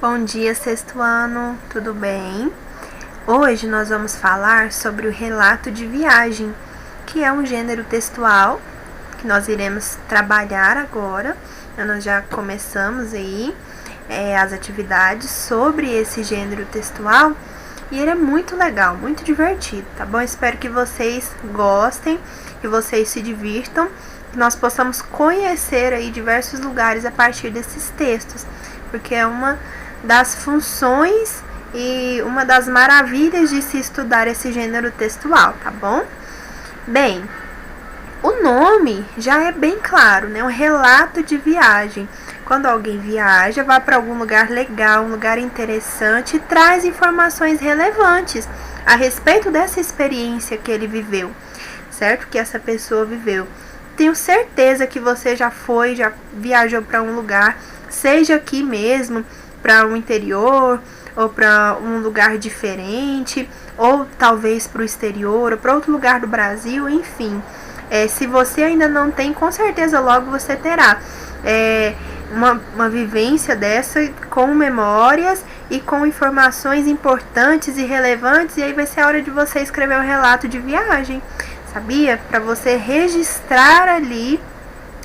Bom dia, sexto ano, tudo bem? Hoje nós vamos falar sobre o relato de viagem, que é um gênero textual que nós iremos trabalhar agora. Nós já começamos aí as atividades sobre esse gênero textual e ele é muito legal, muito divertido, tá bom? Espero que vocês gostem, que vocês se divirtam, que nós possamos conhecer aí diversos lugares a partir desses textos, porque é uma das funções e uma das maravilhas de se estudar esse gênero textual, tá bom? Bem, o nome já é bem claro, né? Um relato de viagem. Quando alguém viaja, vai para algum lugar legal, um lugar interessante e traz informações relevantes a respeito dessa experiência que ele viveu, certo? Que essa pessoa viveu. Tenho certeza que você já viajou para um lugar, seja aqui mesmo, para o interior, ou para um lugar diferente, ou talvez para o exterior, ou para outro lugar do Brasil, enfim. Se você ainda não tem, com certeza logo você terá uma vivência dessa com memórias e com informações importantes e relevantes, e aí vai ser a hora de você escrever um relato de viagem, sabia? Para você registrar ali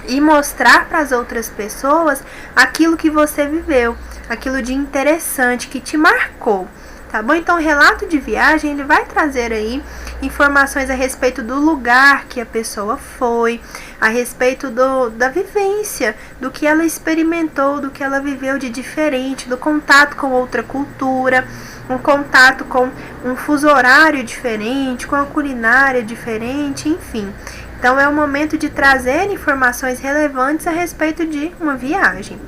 e mostrar para as outras pessoas aquilo que você viveu, aquilo de interessante que te marcou, tá bom? Então, o relato de viagem, ele vai trazer aí informações a respeito do lugar que a pessoa foi, a respeito da vivência, do que ela experimentou, do que ela viveu de diferente, do contato com outra cultura, um contato com um fuso horário diferente, com a culinária diferente, enfim. Então, é o momento de trazer informações relevantes a respeito de uma viagem.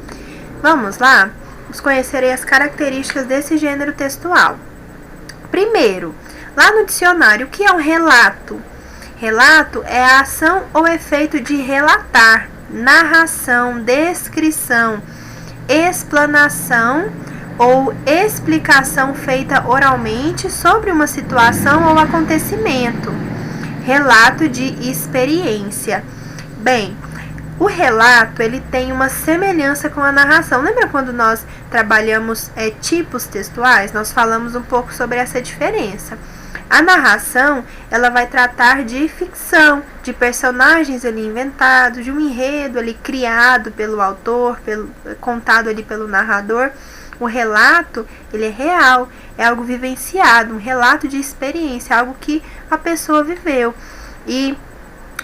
Vamos lá? Vamos conhecer as características desse gênero textual. Primeiro, lá no dicionário, o que é um relato? Relato é a ação ou efeito de relatar, narração, descrição, explanação ou explicação feita oralmente sobre uma situação ou acontecimento. Relato de experiência. Bem, o relato, ele tem uma semelhança com a narração. Lembra quando nós trabalhamos tipos textuais? Nós falamos um pouco sobre essa diferença. A narração, ela vai tratar de ficção, de personagens ali inventados, de um enredo ali criado pelo autor, contado ali pelo narrador. O relato, ele é real, é algo vivenciado, um relato de experiência, algo que a pessoa viveu. E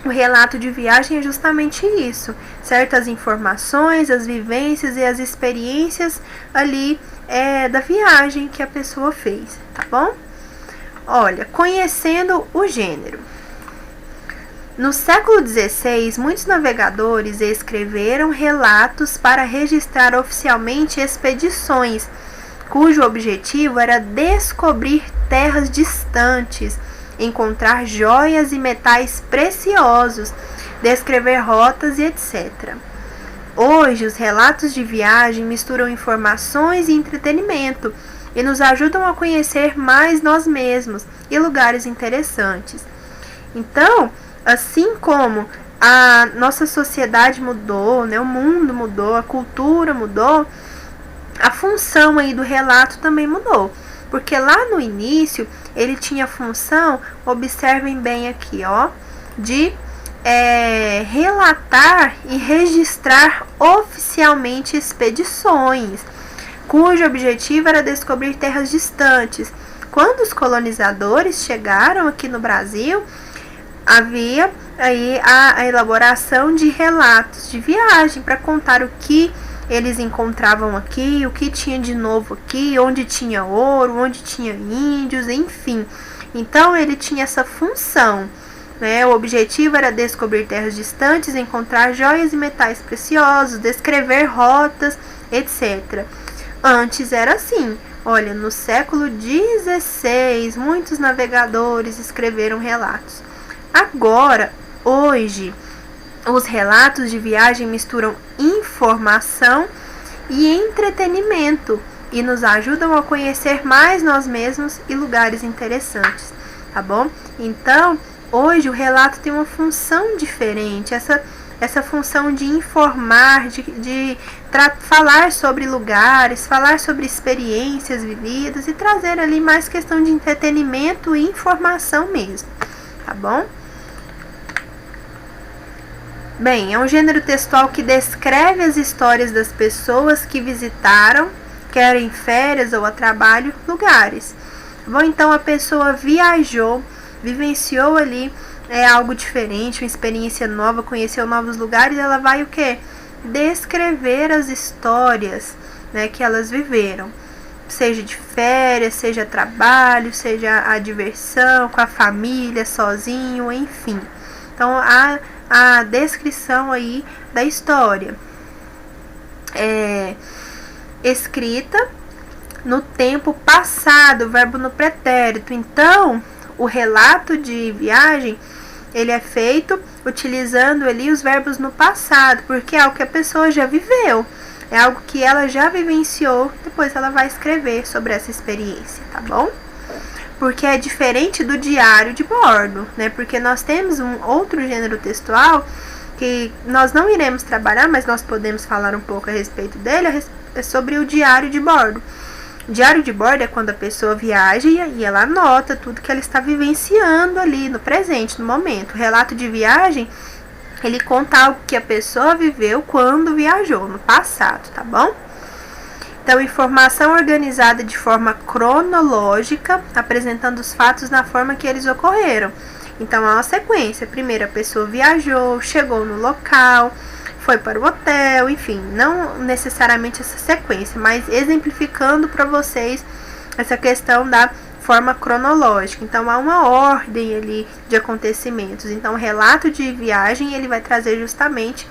o relato de viagem é justamente isso, certas informações, as vivências e as experiências ali da viagem que a pessoa fez, tá bom? Olha, conhecendo o gênero. No século XVI, muitos navegadores escreveram relatos para registrar oficialmente expedições, cujo objetivo era descobrir terras distantes, encontrar joias e metais preciosos, descrever rotas e etc. Hoje, os relatos de viagem misturam informações e entretenimento e nos ajudam a conhecer mais nós mesmos e lugares interessantes. Então, assim como a nossa sociedade mudou, né, o mundo mudou, a cultura mudou, a função aí do relato também mudou. Porque lá no início, ele tinha a função, observem bem aqui, ó, de relatar e registrar oficialmente expedições, cujo objetivo era descobrir terras distantes. Quando os colonizadores chegaram aqui no Brasil, havia aí a elaboração de relatos de viagem para contar o que eles encontravam aqui, o que tinha de novo aqui, onde tinha ouro, onde tinha índios, enfim. Então, ele tinha essa função, né? O objetivo era descobrir terras distantes, encontrar joias e metais preciosos, descrever rotas, etc. Antes era assim. Olha, no século XVI, muitos navegadores escreveram relatos. Agora, hoje, os relatos de viagem misturam informação e entretenimento e nos ajudam a conhecer mais nós mesmos e lugares interessantes, tá bom? Então, hoje o relato tem uma função diferente, essa função de informar, de falar sobre lugares, falar sobre experiências vividas e trazer ali mais questão de entretenimento e informação mesmo, tá bom? Bem, é um gênero textual que descreve as histórias das pessoas que visitaram, quer em férias ou a trabalho, lugares. Tá bom? Então a pessoa viajou, vivenciou ali algo diferente, uma experiência nova, conheceu novos lugares, ela vai o quê? Descrever as histórias, né, que elas viveram, seja de férias, seja trabalho, seja a diversão, com a família, sozinho, enfim. Então a descrição aí da história escrita no tempo passado, verbo no pretérito. Então o relato de viagem ele é feito utilizando ali os verbos no passado, porque é algo que a pessoa já viveu, é algo que ela já vivenciou, depois ela vai escrever sobre essa experiência, tá bom? Porque é diferente do diário de bordo, né? Porque nós temos um outro gênero textual que nós não iremos trabalhar, mas nós podemos falar um pouco a respeito dele, é sobre o diário de bordo. Diário de bordo é quando a pessoa viaja e ela anota tudo que ela está vivenciando ali no presente, no momento. O relato de viagem, ele conta algo que a pessoa viveu quando viajou, no passado, tá bom? Então, informação organizada de forma cronológica, apresentando os fatos na forma que eles ocorreram. Então, há uma sequência. Primeiro, a pessoa viajou, chegou no local, foi para o hotel, enfim, não necessariamente essa sequência, mas exemplificando para vocês essa questão da forma cronológica. Então, há uma ordem ali de acontecimentos. Então, o relato de viagem, ele vai trazer justamente,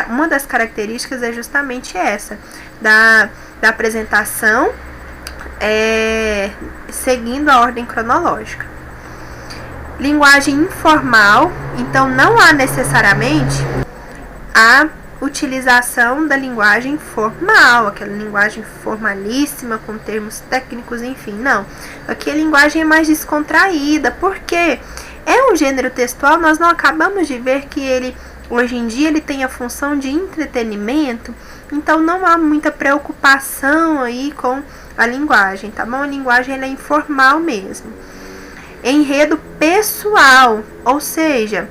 uma das características é justamente essa, da apresentação, seguindo a ordem cronológica. Linguagem informal, então não há necessariamente a utilização da linguagem formal, aquela linguagem formalíssima com termos técnicos, enfim, não. Aqui a linguagem é mais descontraída, porque é um gênero textual, nós não acabamos de ver que ele, hoje em dia, ele tem a função de entretenimento, então não há muita preocupação aí com a linguagem, tá bom? A linguagem ela é informal mesmo. Enredo pessoal, ou seja,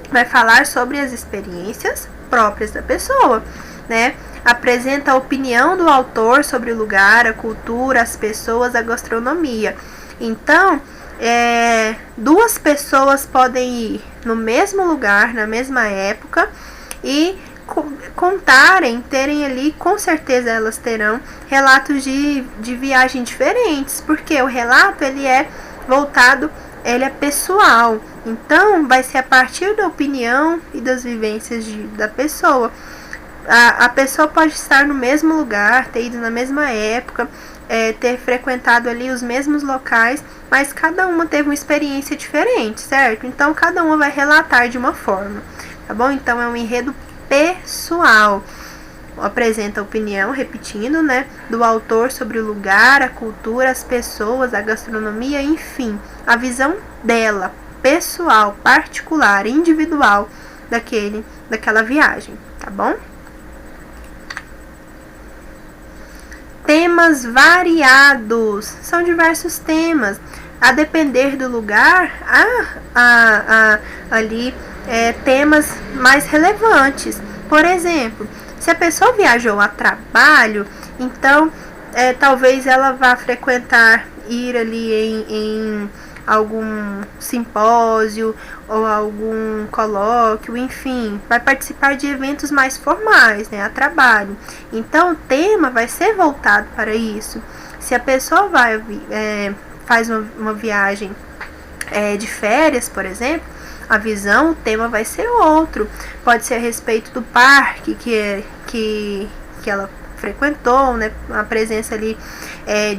vai falar sobre as experiências próprias da pessoa, né? Apresenta a opinião do autor sobre o lugar, a cultura, as pessoas, a gastronomia. Então, duas pessoas podem ir no mesmo lugar, na mesma época, e terem ali, com certeza elas terão relatos de viagem diferentes, porque o relato ele é voltado, ele é pessoal, então vai ser a partir da opinião e das vivências da pessoa. A pessoa pode estar no mesmo lugar, ter ido na mesma época, ter frequentado ali os mesmos locais, mas cada uma teve uma experiência diferente, certo? Então cada uma vai relatar de uma forma, tá bom? Então é um enredo pessoal. Apresenta a opinião, repetindo, né, do autor sobre o lugar, a cultura, as pessoas, a gastronomia, enfim, a visão dela, pessoal, particular, individual daquela viagem, tá bom? Temas variados, são diversos temas, a depender do lugar, ali temas mais relevantes. Por exemplo, se a pessoa viajou a trabalho, então talvez ela vá ir ali em algum simpósio ou algum colóquio, enfim, vai participar de eventos mais formais, né, a trabalho. Então o tema vai ser voltado para isso. Se a pessoa faz uma viagem de férias, por exemplo, a visão, o tema vai ser outro. Pode ser a respeito do parque que ela frequentou, né? A presença ali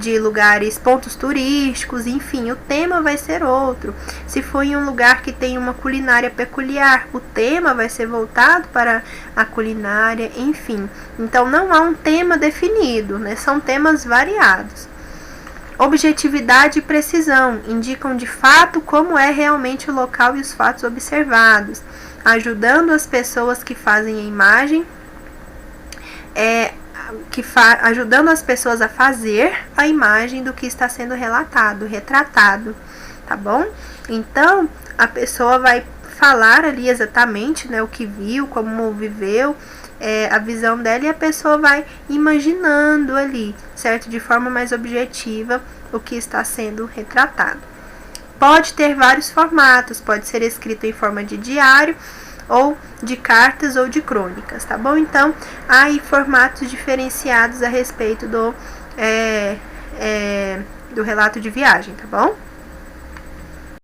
de lugares, pontos turísticos, enfim, o tema vai ser outro. Se for em um lugar que tem uma culinária peculiar, o tema vai ser voltado para a culinária, enfim. Então não há um tema definido, né? São temas variados. Objetividade e precisão indicam de fato como é realmente o local e os fatos observados, ajudando as pessoas que fazem a imagem ajudando as pessoas a fazer a imagem do que está sendo relatado, retratado, tá bom? Então, a pessoa vai falar ali exatamente, né, o que viu, como viveu, a visão dela, e a pessoa vai imaginando ali, certo? De forma mais objetiva o que está sendo retratado. Pode ter vários formatos, pode ser escrito em forma de diário, ou de cartas ou de crônicas, tá bom? Então, há aí formatos diferenciados a respeito do relato de viagem, tá bom?